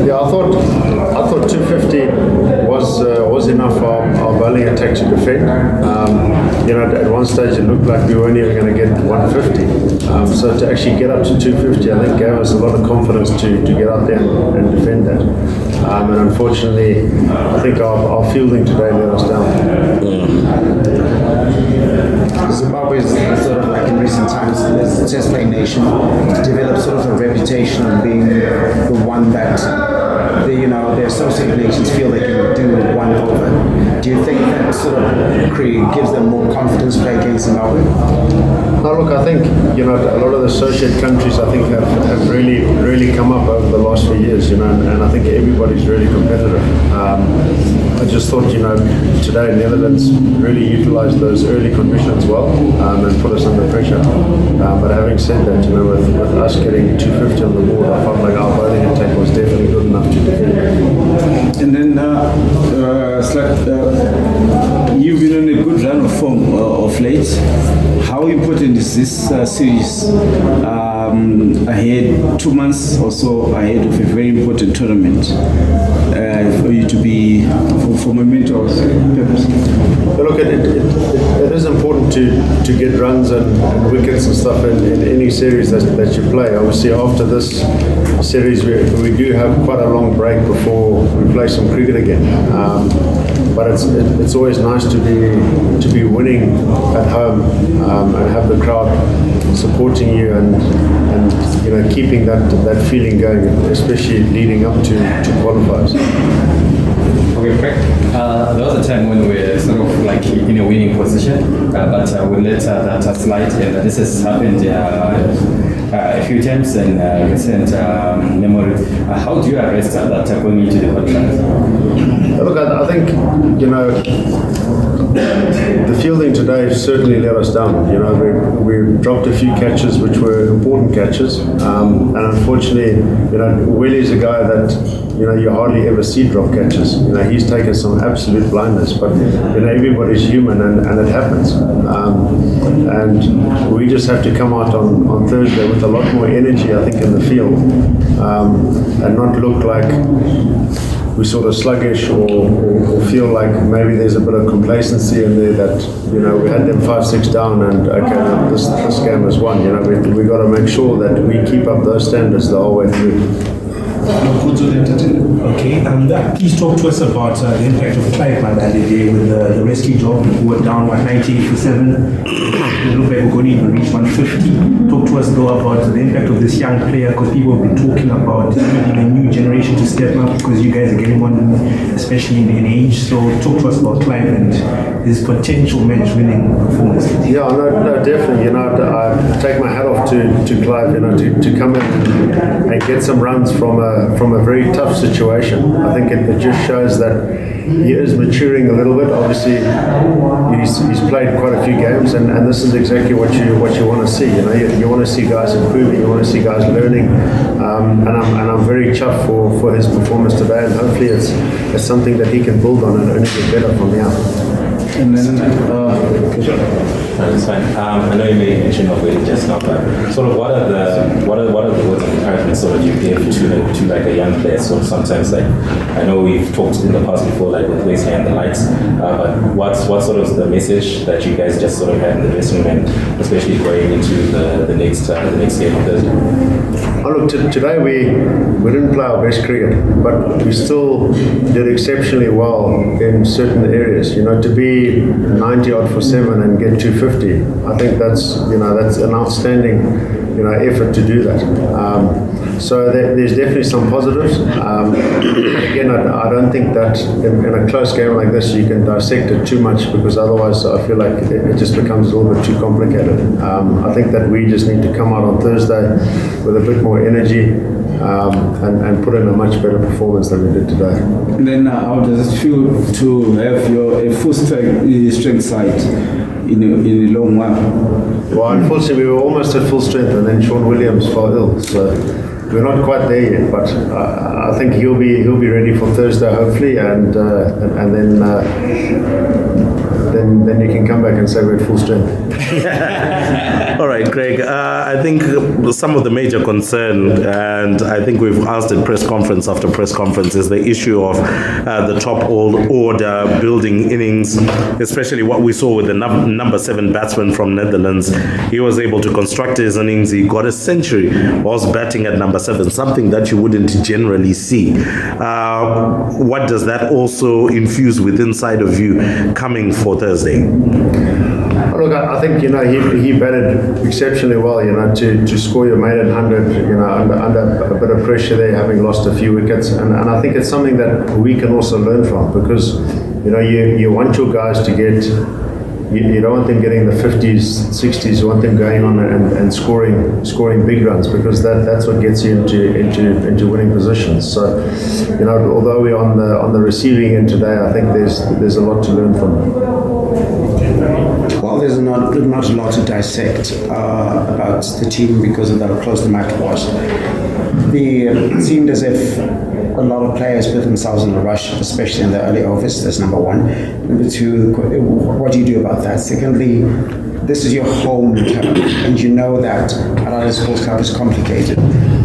Yeah, I thought 250 was enough for our bowling attack to defend. At one stage it looked like we weren't even going to get 150. So to actually get up to 250, I think gave us a lot of confidence to get out there and defend that. And unfortunately, I think our fielding today let us down. Zimbabwe is sort of like in recent times, as a test playing nation, developed sort of a reputation of being the one that the associated nations feel they can do one over. Do you think that sort of gives them more confidence to play against Zimbabwe? No, look, I think a lot of the associate countries I think have really come up over the last few years, and I think everybody's really competitive. I just thought today Netherlands really utilised those early conditions well and put us under pressure. But having said that, with us getting 250 on the board, I felt like our bowling attack was definitely good enough to defend. And then you've been on a good run of form of late. How important is this series ahead, 2 months or so ahead of a very important tournament for you to be, for momentum purpose? Look, it is important to get runs and wickets and stuff in any series that you play. Obviously, after this series, we do have quite a long break before we play some cricket again. But it's always nice to be winning at home and have the crowd supporting you and keeping that feeling going, especially leading up to qualifiers. Okay, Craig. There was a time when we were sort of like in a winning position, but we let that slide, and this has happened a few times in recent memory. How do you arrest that going into the qualifiers? Look, I think the fielding today certainly let us down. We dropped a few catches which were important catches, and unfortunately, Willie's a guy that you hardly ever see drop catches. He's taken some absolute blindness, but everybody's human and it happens. And we just have to come out on Thursday with a lot more energy, I think, in the field, and not look like we're sort of sluggish or feel like maybe there's a bit of complacency in there that we had them 5-6 down and okay, now this game is won. We got to make sure that we keep up those standards the whole way through. Okay, please talk to us about the impact of Clive by that day with the rescue job. We were down 98 for 7. It looked like we're going to even reach 150. Talk to us though about the impact of this young player, because people have been talking about needing a new generation to step up because you guys are getting on, especially in age. So talk to us about Clive and his potential match-winning performance. Yeah, no, definitely. I take my hat off to Clive. To come in and get some runs from a very tough situation. I think it just shows that he is maturing a little bit. Obviously, he's played quite a few games, and this is exactly what you want to see. You want to see guys improving. You want to see guys learning. And I'm very chuffed for his performance today, and hopefully it's something that he can build on and only get better from here. And then, That's fine. I know you made mention of it just now, but sort of what are the words of encouragement sort of you give to like a young player? So sometimes, like, I know we've talked in the past before, like with Wesley and the likes, but what's sort of the message that you guys just sort of had in the dressing room, and especially going into the next game on Thursday? Oh, look, today we didn't play our best cricket, but we still did exceptionally well in certain areas. To be 90 odd for 7 and get 250, I think that's an outstanding effort to do that. So there's definitely some positives. Again, I don't think that in a close game like this you can dissect it too much, because otherwise I feel like it just becomes a little bit too complicated. I think that we just need to come out on Thursday with a bit more energy and put in a much better performance than we did today. And then how does it feel to have a full strength side in a long while? Well, unfortunately, we were almost at full strength, and then Sean Williams fell ill, so we're not quite there yet. But I think he'll be ready for Thursday, hopefully, and then you can come back and say we're at full strength. All right, Craig. I think some of the major concern, and I think we've asked in press conference after press conference, is the issue of the top order building innings, especially what we saw with the number 7 batsman from Netherlands. He was able to construct his innings. He got a century whilst batting at number 7, something that you wouldn't generally see. What does that also infuse with inside of you coming for Thursday? Look, I think, he batted exceptionally well, to score your maiden 100, under a bit of pressure there, having lost a few wickets. And I think it's something that we can also learn from, because, you want your guys to get, you don't want them getting the 50s, 60s, you want them going on and scoring big runs, because that's what gets you into winning positions. So, although we're on the receiving end today, I think there's a lot to learn from them. Well, there's not a lot to dissect about the team because of how close the match was. It seemed as if a lot of players put themselves in a rush, especially in the early overs. That's number one. Number two, what do you do about that? Secondly, this is your home turf, and you know that Harare Sports Club is complicated.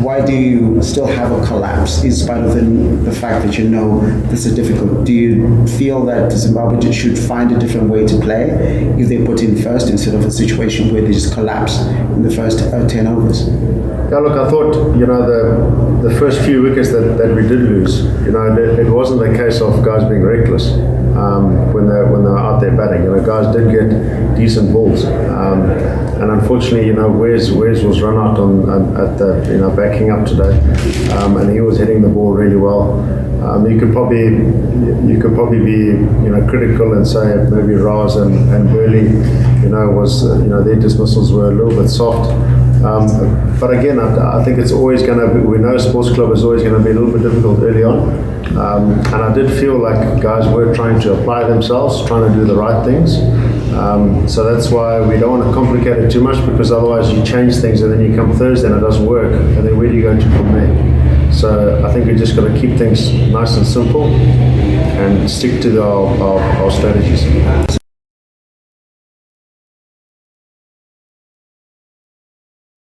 Why do you still have a collapse in spite of the fact that you know this is difficult? Do you feel that Zimbabwe should find a different way to play if they put in first instead of a situation where they just collapse in the first 10 overs? Yeah, look, I thought, the first few wickets that we did lose, it wasn't a case of guys being reckless when they were out there batting. Guys did get decent balls. And unfortunately, Wes was run out at the, backing up today, and he was hitting the ball really well. You could probably be, critical and say maybe Raz and Burley, their dismissals were a little bit soft. But again, I think it's always going to be, we know sports club is always going to be a little bit difficult early on. And I did feel like guys were trying to apply themselves, trying to do the right things. So that's why we don't want to complicate it too much, because otherwise you change things and then you come Thursday and it doesn't work. And then where do you go to from there? So I think we just got to keep things nice and simple and stick to our strategies.